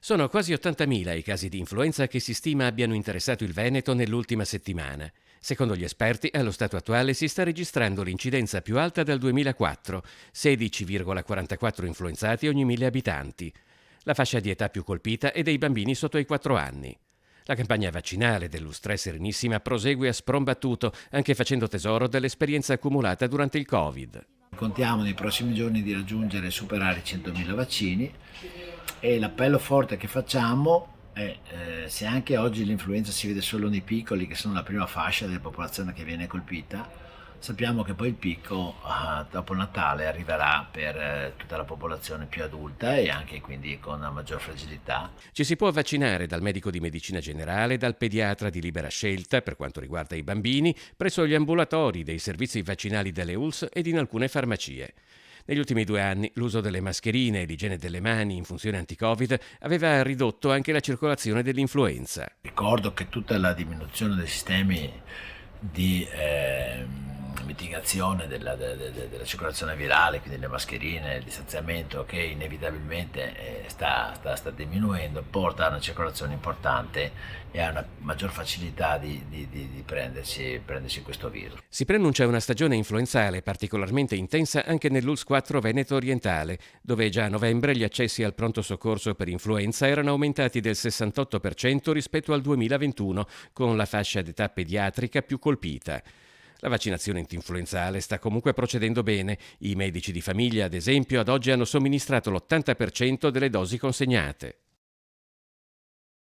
Sono quasi 80.000 i casi di influenza che si stima abbiano interessato il Veneto nell'ultima settimana. Secondo gli esperti, allo stato attuale si sta registrando l'incidenza più alta dal 2004, 16,44 influenzati ogni 1.000 abitanti. La fascia di età più colpita è dei bambini sotto i 4 anni. La campagna vaccinale dell'Ustre Serenissima prosegue a sprombattuto, anche facendo tesoro dell'esperienza accumulata durante il Covid. Contiamo nei prossimi giorni di raggiungere e superare i 100.000 vaccini e l'appello forte che facciamo è se anche oggi l'influenza si vede solo nei piccoli, che sono la prima fascia della popolazione che viene colpita, sappiamo che poi il picco dopo Natale arriverà per tutta la popolazione più adulta e anche quindi con una maggior fragilità. Ci si può vaccinare dal medico di medicina generale, dal pediatra di libera scelta per quanto riguarda i bambini, presso gli ambulatori dei servizi vaccinali delle ULSS ed in alcune farmacie. Negli ultimi 2 anni l'uso delle mascherine e l'igiene delle mani in funzione anti-Covid aveva ridotto anche la circolazione dell'influenza. Ricordo che tutta la diminuzione dei sistemi di mitigazione della circolazione virale, quindi le mascherine, il distanziamento che inevitabilmente sta diminuendo, porta a una circolazione importante e a una maggior facilità di prendersi questo virus. Si preannuncia una stagione influenzale particolarmente intensa anche nell'ULSS 4 Veneto orientale, dove già a novembre gli accessi al pronto soccorso per influenza erano aumentati del 68% rispetto al 2021, con la fascia d'età pediatrica più colpita. La vaccinazione antinfluenzale sta comunque procedendo bene. I medici di famiglia, ad esempio, ad oggi hanno somministrato l'80% delle dosi consegnate.